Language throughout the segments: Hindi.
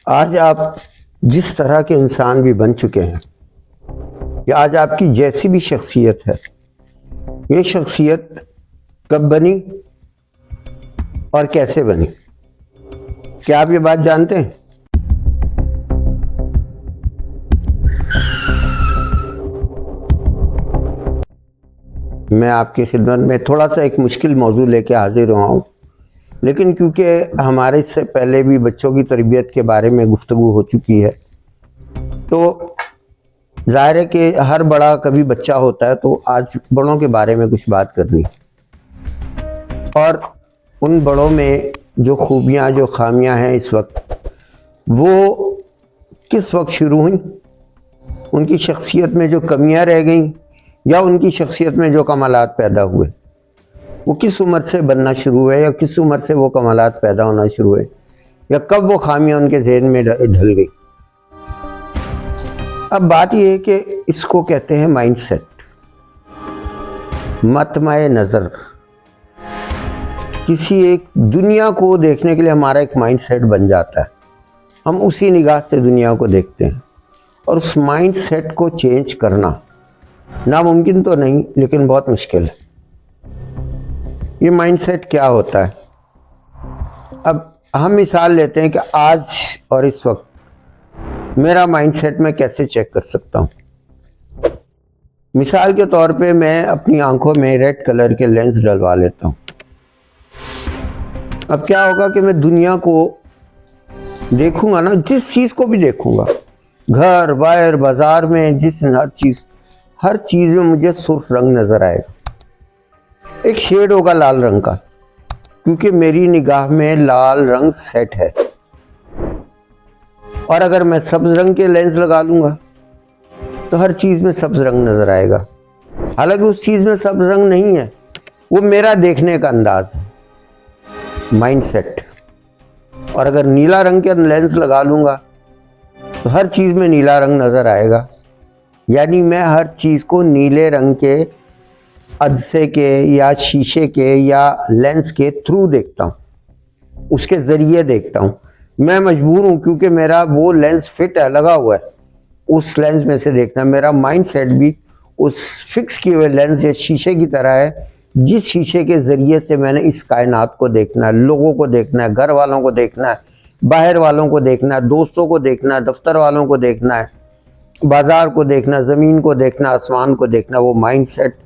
आज आप जिस तरह के इंसान भी बन चुके हैं या आज आपकी जैसी भी शख्सियत है, ये शख्सियत कब बनी और कैसे बनी, क्या आप ये बात जानते हैं? मैं आपकी खिदमत में थोड़ा सा एक मुश्किल मौजू लेके हाजिर हुआ हूँ, लेकिन क्योंकि हमारे इससे पहले भी बच्चों की तरबियत के बारे में गुफ्तगू हो चुकी है, तो जाहिर है कि हर बड़ा कभी बच्चा होता है, तो आज बड़ों के बारे में कुछ बात करनी और उन बड़ों में जो खूबियाँ जो खामियाँ हैं इस वक्त, वो किस वक्त शुरू हुई, उनकी शख्सियत में जो कमियाँ रह गईं या उनकी शख्सियत में जो कमालात पैदा हुए, वो किस उम्र से बनना शुरू हुए या किस उम्र से वो कमालात पैदा होना शुरू हुए या कब वो खामियां उनके जहन में ढल गई। अब बात यह है कि इसको कहते हैं माइंडसेट, मतमाए नज़र। किसी एक दुनिया को देखने के लिए हमारा एक माइंडसेट बन जाता है, हम उसी निगाह से दुनिया को देखते हैं और उस माइंडसेट को चेंज करना नामुमकिन तो नहीं, लेकिन बहुत मुश्किल है। ये माइंडसेट क्या होता है? अब हम मिसाल लेते हैं कि आज और इस वक्त मेरा माइंडसेट मैं कैसे चेक कर सकता हूँ। मिसाल के तौर पे मैं अपनी आंखों में रेड कलर के लेंस डलवा लेता हूँ। अब क्या होगा कि मैं दुनिया को देखूंगा ना, जिस चीज़ को भी देखूंगा, घर बाहर बाजार में, जिस हर चीज़ में मुझे सुर्ख रंग नज़र आएगा। एक शेड होगा लाल रंग का, क्योंकि मेरी निगाह में लाल रंग सेट है। और अगर मैं सब्ज रंग के लेंस लगा लूंगा तो हर चीज़ में सब्ज रंग नज़र आएगा, हालांकि उस चीज़ में सब्ज रंग नहीं है, वो मेरा देखने का अंदाज है, माइंडसेट। और अगर नीला रंग के लेंस लगा लूंगा तो हर चीज़ में नीला रंग नज़र आएगा, यानी मैं हर चीज़ को नीले रंग के अदसे के या शीशे के या लेंस के थ्रू देखता हूँ, उसके ज़रिए देखता हूँ। मैं मजबूर हूँ क्योंकि मेरा वो लेंस फिट है, लगा हुआ है, उस लेंस में से देखना। मेरा माइंडसेट भी उस फिक्स किए हुए लेंस या शीशे की तरह है, जिस शीशे के ज़रिए से मैंने इस कायनात को देखना है, लोगों को देखना है, घर वालों को देखना है, बाहर वालों को देखना है, दोस्तों को देखना है, दफ्तर वालों को देखना है, बाजार को देखना, ज़मीन को देखना, आसमान को देखना। वो माइंडसेट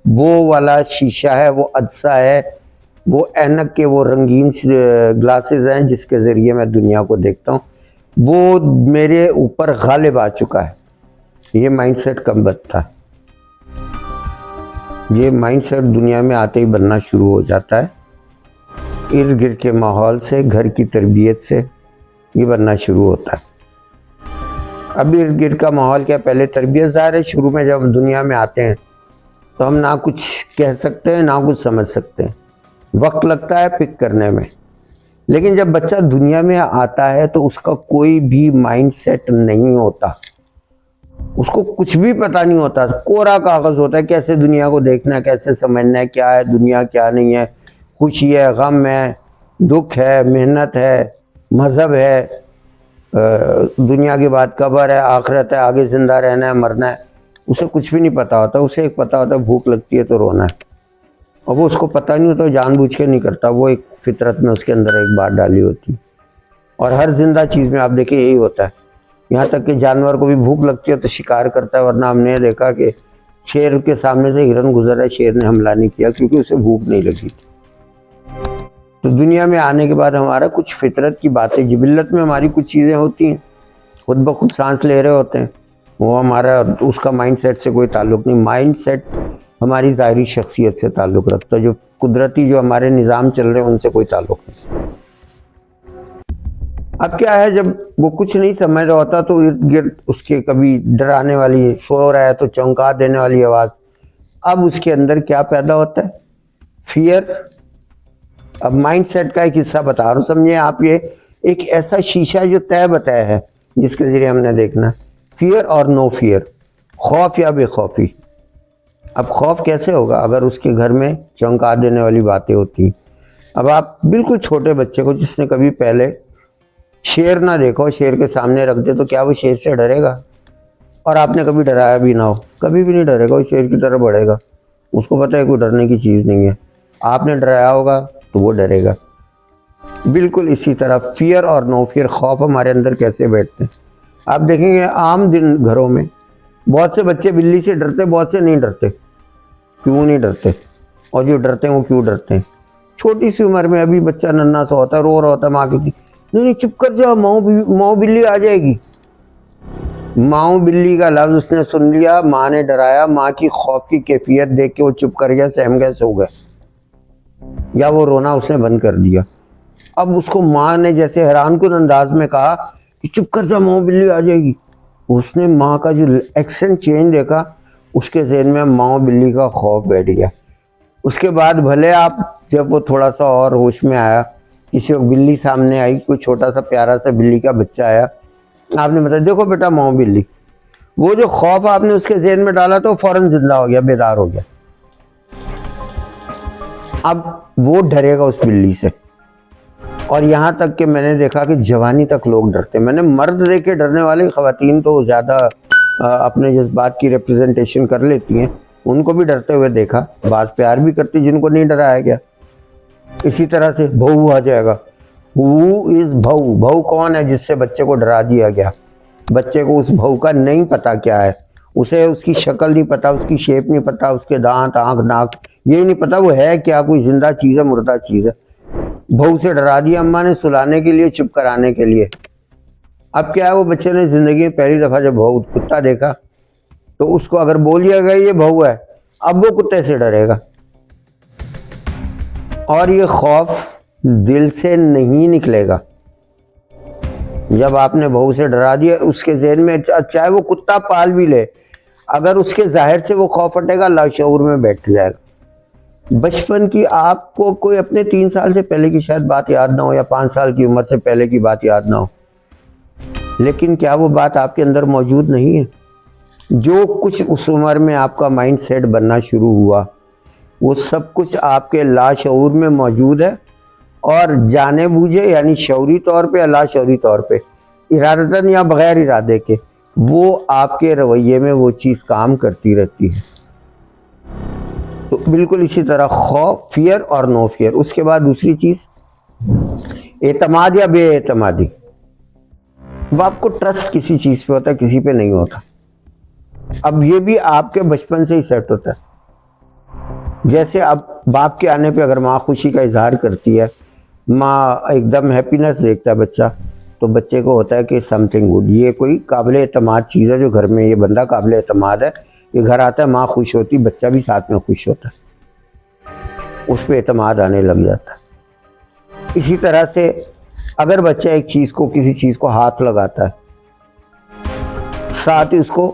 वो वाला शीशा है, वो अदसा है, वो ऐनक के वो रंगीन ग्लासेस हैं जिसके ज़रिए मैं दुनिया को देखता हूँ। वो मेरे ऊपर गालिब आ चुका है। ये माइंडसेट कब बनता है? ये माइंडसेट दुनिया में आते ही बनना शुरू हो जाता है, इर्द गिर्द के माहौल से, घर की तरबियत से ये बनना शुरू होता है। अब इर्द गिर्द का माहौल क्या, पहले तरबियत ज़ाहिर है। शुरू में जब हम दुनिया में आते हैं तो हम ना कुछ कह सकते हैं ना कुछ समझ सकते हैं, वक्त लगता है पिक करने में। लेकिन जब बच्चा दुनिया में आता है तो उसका कोई भी माइंडसेट नहीं होता, उसको कुछ भी पता नहीं होता, कोरा कागज़ होता है। कैसे दुनिया को देखना है, कैसे समझना है, क्या है दुनिया क्या नहीं है, खुशी है, गम है, दुख है, मेहनत है, मज़हब है, दुनिया के बाद कब्र है, आखिरत है, आगे ज़िंदा रहना है, मरना है, उसे कुछ भी नहीं पता होता। उसे एक पता होता है भूख लगती है तो रोना है, और वो उसको पता नहीं होता, जानबूझ के नहीं करता, वो एक फितरत में उसके अंदर एक बात डाली होती। और हर जिंदा चीज़ में आप देखिए यही होता है, यहाँ तक कि जानवर को भी भूख लगती है तो शिकार करता है, वरना हमने देखा कि शेर के सामने से हिरन गुजर है, शेर ने हमला नहीं किया क्योंकि उसे भूख नहीं लगी थी। तो दुनिया में आने के बाद हमारा कुछ फितरत की बातें, जिबिल्लत में हमारी कुछ चीज़ें होती हैं, खुद ब खुद सांस ले रहे होते हैं, वो हमारा उसका माइंडसेट से कोई ताल्लुक़ नहीं। माइंडसेट हमारी ज़ाहिरी शख्सियत से ताल्लुक़ रखता है, जो कुदरती जो हमारे निज़ाम चल रहे हैं उनसे कोई ताल्लुक़ नहीं। अब क्या है, जब वो कुछ नहीं समझ रहा होता तो इर्द गिर्द उसके कभी डराने वाली, सो रहा है तो चौंका देने वाली आवाज़, अब उसके अंदर क्या पैदा होता है? फियर। अब माइंडसेट का एक हिस्सा बता रहा हूँ, समझिए आप, ये एक ऐसा शीशा जो तय बताया है जिसके ज़रिए हमने देखना, फियर और नो फियर, खौफ या बेखौफी। अब खौफ कैसे होगा अगर उसके घर में चौंका देने वाली बातें होती। अब आप बिल्कुल छोटे बच्चे को, जिसने कभी पहले शेर ना देखो, शेर के सामने रख दे तो क्या वो शेर से डरेगा? और आपने कभी डराया भी ना हो, कभी भी नहीं डरेगा, वो शेर की तरह बढ़ेगा। उसको पता है कोई डरने की चीज़ नहीं है। आपने डराया होगा तो वो डरेगा। बिल्कुल इसी तरह फियर और नो फियर, खौफ हमारे अंदर कैसे बैठते हैं। आप देखेंगे आम दिन घरों में बहुत से बच्चे बिल्ली से डरते, बहुत से नहीं डरते। क्यों नहीं डरते? और जो डरते हैं वो क्यों डरते हैं? छोटी सी उम्र में अभी बच्चा नन्हा सा होता है, रो रहा होता है, माँ की नहीं नहीं चुप कर जा, माँ बिल्ली आ जाएगी। माँ बिल्ली का लफ्ज उसने सुन लिया, माँ ने डराया, माँ की खौफ की कैफियत देख के वो चुप कर गया, सहम गया, सो गया, या वो रोना उसने बंद कर दिया। अब उसको माँ ने जैसे हैरानकुन अंदाज में कहा कि चुप कर जा, माँ बिल्ली आ जाएगी। उसने माँ का जो एक्सेंट चेंज देखा, उसके जहन में माँ बिल्ली का खौफ बैठ गया। उसके बाद भले आप जब वो थोड़ा सा और होश में आया, किसी वक्त बिल्ली सामने आई, कोई छोटा सा प्यारा सा बिल्ली का बच्चा आया, आपने बताया देखो बेटा माँ बिल्ली, वो जो खौफ आपने उसके जहन में डाला तो फौरन जिंदा हो गया, बेदार हो गया। अब वो डरेगा उस बिल्ली से। और यहाँ तक कि मैंने देखा कि जवानी तक लोग डरते। मैंने मर्द देख के डरने वाले, ख़वातीन तो ज़्यादा अपने जज्बात की रिप्रेजेंटेशन कर लेती हैं, उनको भी डरते हुए देखा। बात प्यार भी करती जिनको नहीं डराया गया। इसी तरह से बहू आ जाएगा। हु इज़ बहू? बहू कौन है जिससे बच्चे को डरा दिया गया? बच्चे को उस बहू का नहीं पता क्या है, उसे उसकी शक्ल नहीं पता, उसकी शेप नहीं पता, उसके दांत आंख नाक ये नहीं पता वो है क्या, कोई जिंदा चीज़ है मुर्दा चीज़ है। बहू से डरा दिया अम्मा ने, सुलाने के लिए, चुप कराने के लिए। अब क्या है, वो बच्चे ने जिंदगी में पहली दफा जब बहू कुत्ता देखा तो उसको अगर बोल दिया गया ये बहू है, अब वो कुत्ते से डरेगा। और ये खौफ दिल से नहीं निकलेगा। जब आपने बहू से डरा दिया, उसके जहन में चाहे वो कुत्ता पाल भी ले, अगर उसके जाहिर से वो खौफ हटेगा, लाशऊर में बैठ जाएगा। बचपन की आपको कोई अपने 3 साल से पहले की शायद बात याद ना हो, या 5 साल की उम्र से पहले की बात याद ना हो, लेकिन क्या वो बात आपके अंदर मौजूद नहीं है? जो कुछ उस उम्र में आपका माइंड सेट बनना शुरू हुआ, वो सब कुछ आपके लाशऊर में मौजूद है। और जाने बूझे यानी शौरी तौर पे या लाशौरी तौर पे, इरादतन या बगैर इरादे के, वो आपके रवैये में वो चीज़ काम करती रहती है। तो बिल्कुल इसी तरह खौफ, फियर और नो फियर। उसके बाद दूसरी चीज़ एतमाद या बेएतमादी। अब आपको ट्रस्ट किसी चीज़ पे होता है, किसी पे नहीं होता। अब ये भी आपके बचपन से ही सेट होता है। जैसे अब बाप के आने पे अगर माँ खुशी का इजहार करती है, माँ एकदम हैप्पीनेस देखता है बच्चा, तो बच्चे को होता है कि समथिंग गुड, ये कोई काबिल एतमाद चीज़ है, जो घर में ये बंदा काबिल एतमाद है, ये घर आता है, माँ खुश होती, बच्चा भी साथ में खुश होता है, उस पर एतमाद आने लग जाता है। इसी तरह से अगर बच्चा एक चीज़ को, किसी चीज़ को हाथ लगाता है, साथ ही उसको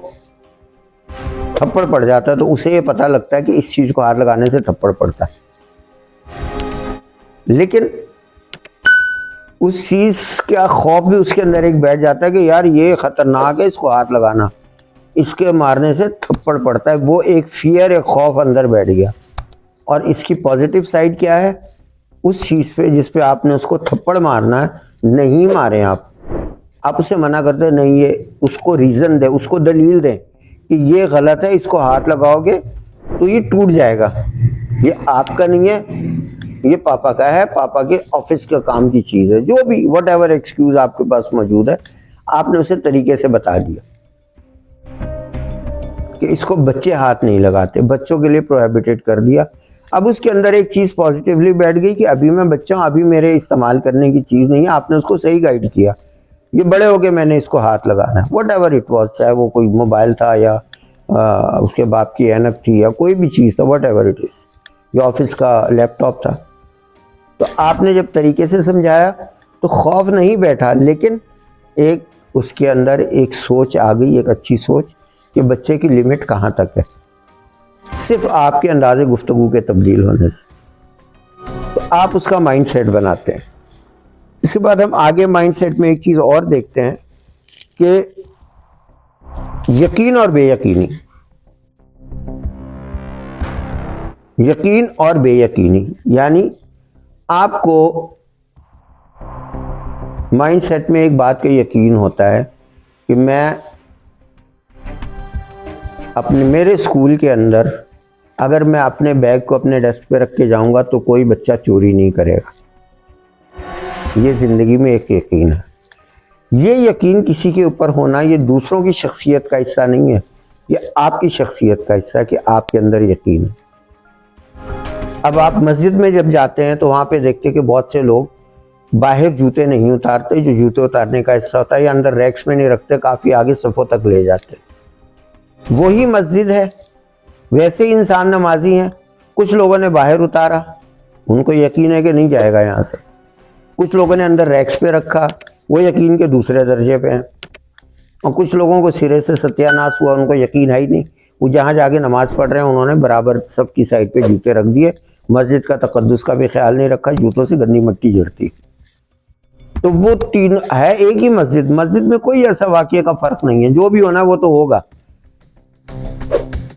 थप्पड़ पड़ जाता है, तो उसे ये पता लगता है कि इस चीज़ को हाथ लगाने से थप्पड़ पड़ता है। लेकिन उस चीज़ का खौफ भी उसके अंदर एक बैठ जाता है कि यार ये ख़तरनाक है, इसको हाथ लगाना, इसके मारने से थप्पड़ पड़ता है। वो एक फियर, एक खौफ अंदर बैठ गया। और इसकी पॉजिटिव साइड क्या है? उस चीज़ पे जिस पे आपने उसको थप्पड़ मारना है, नहीं मारें आप उसे मना करते हैं, नहीं, ये उसको रीज़न दें, उसको दलील दें कि ये गलत है, इसको हाथ लगाओगे तो ये टूट जाएगा, ये आपका नहीं है, ये पापा का है, पापा के ऑफिस का काम की चीज़ है। जो भी वट एवर एक्सक्यूज़ आपके पास मौजूद है, आपने उसे तरीके से बता दिया कि इसको बच्चे हाथ नहीं लगाते, बच्चों के लिए प्रोहिबिटेड कर दिया। अब उसके अंदर एक चीज़ पॉजिटिवली बैठ गई कि अभी मैं बच्चा हूँ, अभी मेरे इस्तेमाल करने की चीज़ नहीं है, आपने उसको सही गाइड किया। ये बड़े हो गए मैंने इसको हाथ लगाना है, वट एवर इट वॉज, चाहे वो कोई मोबाइल था या उसके बाप की ऐनक थी या कोई भी चीज़ था, वट एवर इट इज़, या ऑफिस का लैपटॉप था। तो आपने जब तरीके से समझाया तो खौफ नहीं बैठा, लेकिन एक उसके अंदर एक सोच आ गई, एक अच्छी सोच कि बच्चे की लिमिट कहाँ तक है, सिर्फ आपके अंदाजे गुफ्तगू के तब्दील होने से। तो आप उसका माइंड सेट बनाते हैं। इसके बाद हम आगे माइंड सेट में एक चीज़ और देखते हैं कि यकीन और बेयकीनी। यकीन और बेयकीनी यानी आपको माइंड सेट में एक बात का यकीन होता है कि मैं मेरे स्कूल के अंदर अगर मैं अपने बैग को अपने डेस्क पे रख के जाऊंगा तो कोई बच्चा चोरी नहीं करेगा। ये ज़िंदगी में एक यकीन है। ये यकीन किसी के ऊपर होना ये दूसरों की शख्सियत का हिस्सा नहीं है, ये आपकी शख्सियत का हिस्सा है कि आपके अंदर यकीन है। अब आप मस्जिद में जब जाते हैं तो वहाँ पे देखते हैं कि बहुत से लोग बाहर जूते नहीं उतारते, जो जूते उतारने का हिस्सा होता है या अंदर रैक्स में नहीं रखते, काफ़ी आगे सफ़ों तक ले जाते। वही मस्जिद है, वैसे ही इंसान नमाजी हैं। कुछ लोगों ने बाहर उतारा, उनको यकीन है कि नहीं जाएगा यहाँ से। कुछ लोगों ने अंदर रैक्स पे रखा, वो यकीन के दूसरे दर्जे पे हैं। और कुछ लोगों को सिरे से सत्यानाश हुआ, उनको यकीन है ही नहीं। वो जहाँ जाके नमाज पढ़ रहे हैं उन्होंने बराबर सबकी साइड पे जूते रख दिए, मस्जिद का तकद्दुस का भी ख्याल नहीं रखा, जूतों से गंदी मिट्टी झड़ती। तो वो तीन है एक ही मस्जिद। मस्जिद में कोई ऐसा वाकये का फ़र्क नहीं है, जो भी होना वो तो होगा,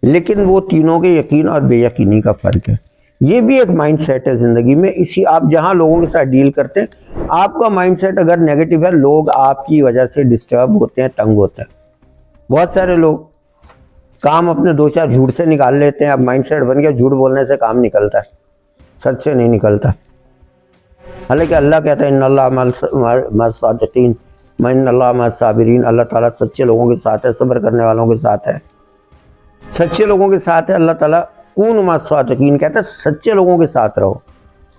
लेकिन वो तीनों के यकीन और बेयकीनी का फ़र्क है। ये भी एक माइंड सेट है ज़िंदगी में। इसी आप जहाँ लोगों के साथ डील करते हैं, आपका माइंड सेट अगर नेगेटिव है, लोग आपकी वजह से डिस्टर्ब होते हैं, तंग होते हैं। बहुत सारे लोग काम अपने दो चार झूठ से निकाल लेते हैं। अब माइंड सेट बन गया झूठ बोलने से काम निकलता है, सच से नहीं निकलता। हालांकि अल्लाह कहता है इन्नल्लाह मअस-सादिकीन व इन्नल्लाह मअस-साबिरीन, अल्लाह ताला सच्चे लोगों के साथ है, सब्र करने वालों के साथ है, सच्चे लोगों के साथ है। अल्लाह ताला कून मअस-सादिकीन कहता है सच्चे लोगों के साथ रहो।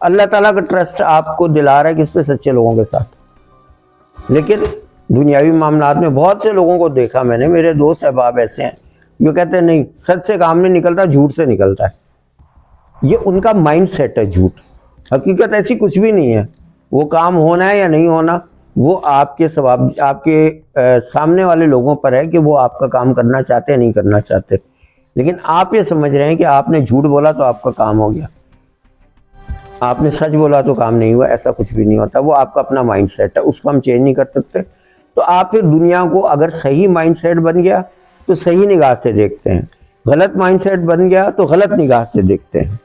अल्लाह ताला का ट्रस्ट आपको दिला रहा है किस पे? सच्चे लोगों के साथ। लेकिन दुनियावी मामलात में बहुत से लोगों को देखा मैंने, मेरे दोस्त अहबाब ऐसे हैं जो कहते हैं नहीं, सच से काम नहीं निकलता, झूठ से निकलता है। ये उनका माइंड सेट है झूठ। हकीकत ऐसी कुछ भी नहीं है। वो काम होना है या नहीं होना, वो आपके सवाब आपके सामने वाले लोगों पर है कि वो आपका काम करना चाहते हैं नहीं करना चाहते। लेकिन आप ये समझ रहे हैं कि आपने झूठ बोला तो आपका काम हो गया, आपने सच बोला तो काम नहीं हुआ। ऐसा कुछ भी नहीं होता। वो आपका अपना माइंड सेट है, उसको हम चेंज नहीं कर सकते। तो आप फिर दुनिया को अगर सही माइंड सेट बन गया तो सही निगाह से देखते हैं, गलत माइंड सेट बन गया तो गलत निगाह से देखते हैं।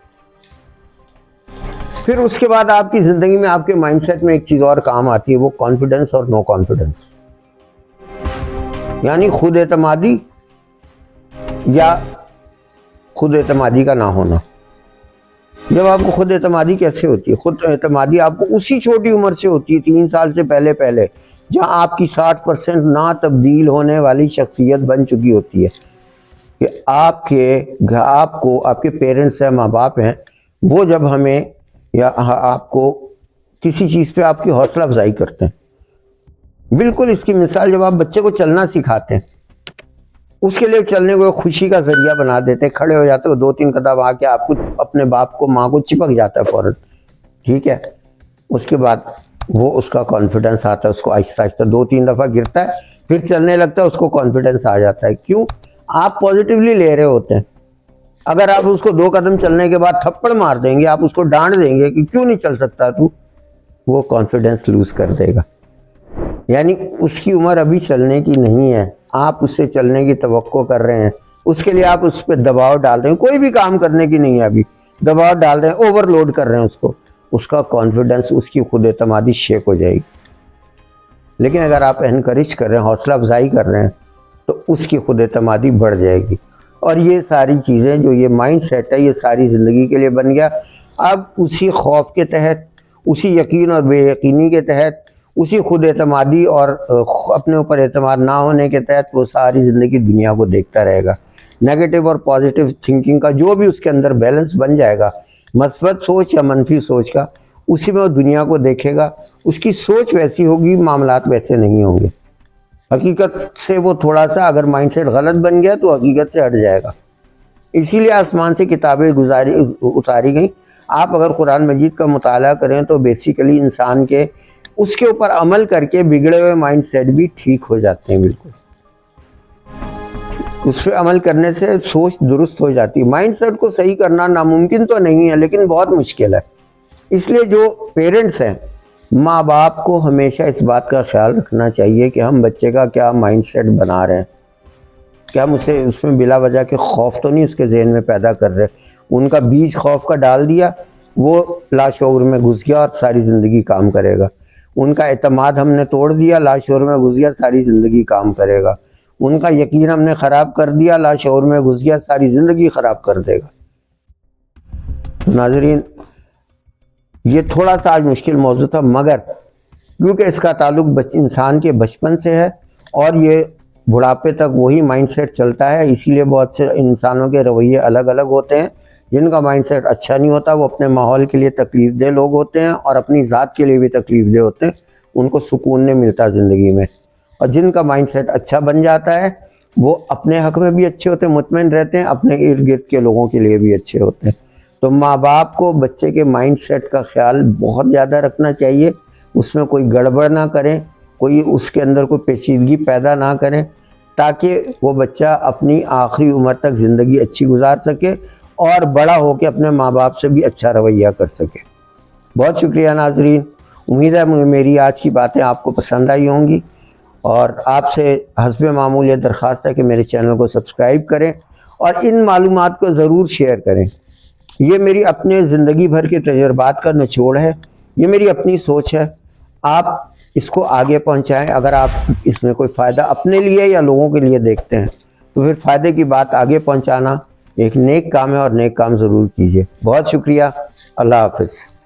फिर उसके बाद आपकी ज़िंदगी में आपके माइंडसेट में एक चीज़ और काम आती है, वो कॉन्फिडेंस और नो कॉन्फिडेंस, यानी खुद एतमादी या खुद एतमादी का ना होना। जब आपको खुद एतमादी कैसे होती है? खुद एतमादी आपको उसी छोटी उम्र से होती है, 3 साल से पहले पहले, जहाँ आपकी 60% ना तब्दील होने वाली शख्सियत बन चुकी होती है कि आपको आपके पेरेंट्स हैं, माँ बाप हैं, वो जब हमें या आपको किसी चीज़ पे आपकी हौसला अफजाई करते हैं। बिल्कुल इसकी मिसाल जब आप बच्चे को चलना सिखाते हैं, उसके लिए चलने को खुशी का जरिया बना देते हैं, खड़े हो जाते हो, 2-3 कदम आके आपको अपने बाप को माँ को चिपक जाता है फौरन, ठीक है। उसके बाद वो उसका कॉन्फिडेंस आता है, उसको आहिस्ता आहिस्ता 2-3 दफ़ा गिरता है, फिर चलने लगता है, उसको कॉन्फिडेंस आ जाता है। क्यों? आप पॉजिटिवली ले रहे होते हैं। अगर आप उसको 2 कदम चलने के बाद थप्पड़ मार देंगे, आप उसको डांट देंगे कि क्यों नहीं चल सकता तू, वो कॉन्फिडेंस लूज कर देगा। यानी उसकी उम्र अभी चलने की नहीं है, आप उससे चलने की तवक्को कर रहे हैं, उसके लिए आप उस पर दबाव डाल रहे हैं। कोई भी काम करने की नहीं है, अभी दबाव डाल रहे हैं, ओवरलोड कर रहे हैं उसको, उसका कॉन्फिडेंस, उसकी खुद एतमादी शेक हो जाएगी। लेकिन अगर आप एनकरेज कर रहे हैं, हौसला अफजाई कर रहे हैं, तो उसकी खुद एतमादी बढ़ जाएगी। और ये सारी चीज़ें जो ये माइंड सेट है, ये सारी ज़िंदगी के लिए बन गया। अब उसी खौफ के तहत, उसी यकीन और बेयकीनी के तहत, उसी खुद एतमादी और अपने ऊपर एतमाद ना होने के तहत वो सारी ज़िंदगी दुनिया को देखता रहेगा। नेगेटिव और पॉजिटिव थिंकिंग का जो भी उसके अंदर बैलेंस बन जाएगा, मस्बत सोच या मनफी सोच का, उसी में वो दुनिया को देखेगा। उसकी सोच वैसी होगी, मामलात वैसे नहीं होंगे। हकीकत से वो थोड़ा सा अगर माइंडसेट गलत बन गया तो हकीकत से हट जाएगा। इसीलिए आसमान से किताबें उतारी गई। आप अगर कुरान मजीद का मुताला करें तो बेसिकली इंसान के उसके ऊपर अमल करके बिगड़े हुए माइंडसेट भी ठीक हो जाते हैं। बिल्कुल उस पर अमल करने से सोच दुरुस्त हो जाती है। माइंडसेट को सही करना नामुमकिन तो नहीं है, लेकिन बहुत मुश्किल है। इसलिए जो पेरेंट्स हैं, माँ बाप को हमेशा इस बात का ख्याल रखना चाहिए कि हम बच्चे का क्या माइंडसेट बना रहे हैं, क्या हम उसे उसमें बिला वजह के खौफ तो नहीं उसके जहन में पैदा कर रहे। उनका बीज खौफ का डाल दिया, वो लाशऊर में घुस गया और सारी ज़िंदगी काम करेगा। उनका एतमाद हमने तोड़ दिया, लाशोर में घुस गया, सारी ज़िंदगी काम करेगा। उनका यकीन हमने ख़राब कर दिया, लाशोर में घुस गया, सारी ज़िंदगी ख़राब कर देगा। तो नाज़रीन, ये थोड़ा सा आज मुश्किल मौजू था, मगर क्योंकि इसका ताल्लुक इंसान के बचपन से है और ये बुढ़ापे तक वही माइंडसेट चलता है, इसीलिए बहुत से इंसानों के रवैये अलग अलग होते हैं। जिनका माइंडसेट अच्छा नहीं होता वो अपने माहौल के लिए तकलीफ दे लोग होते हैं और अपनी ज़ात के लिए भी तकलीफ दे होते हैं, उनको सुकून नहीं मिलता ज़िंदगी में। और जिनका माइंडसेट अच्छा बन जाता है वो अपने हक़ में भी अच्छे होते हैं, मुतमईन रहते हैं, अपने इर्द गिर्द के लोगों के लिए भी अच्छे होते हैं। तो माँ बाप को बच्चे के माइंडसेट का ख्याल बहुत ज़्यादा रखना चाहिए, उसमें कोई गड़बड़ ना करें, कोई उसके अंदर कोई पेचीदगी पैदा ना करें, ताकि वो बच्चा अपनी आखिरी उम्र तक ज़िंदगी अच्छी गुजार सके और बड़ा होकर अपने माँ बाप से भी अच्छा रवैया कर सके। बहुत शुक्रिया नाजरीन, उम्मीद है मेरी आज की बातें आपको पसंद आई होंगी और आपसे हस्बे मामूल ये दरख्वास्त है कि मेरे चैनल को सब्सक्राइब करें और इन मालूमात को ज़रूर शेयर करें। ये मेरी अपने ज़िंदगी भर के तजुर्बात का निचोड़ है, ये मेरी अपनी सोच है। आप इसको आगे पहुंचाएं। अगर आप इसमें कोई फ़ायदा अपने लिए या लोगों के लिए देखते हैं तो फिर फ़ायदे की बात आगे पहुंचाना एक नेक काम है और नेक काम ज़रूर कीजिए। बहुत शुक्रिया। अल्लाह हाफ़िज़।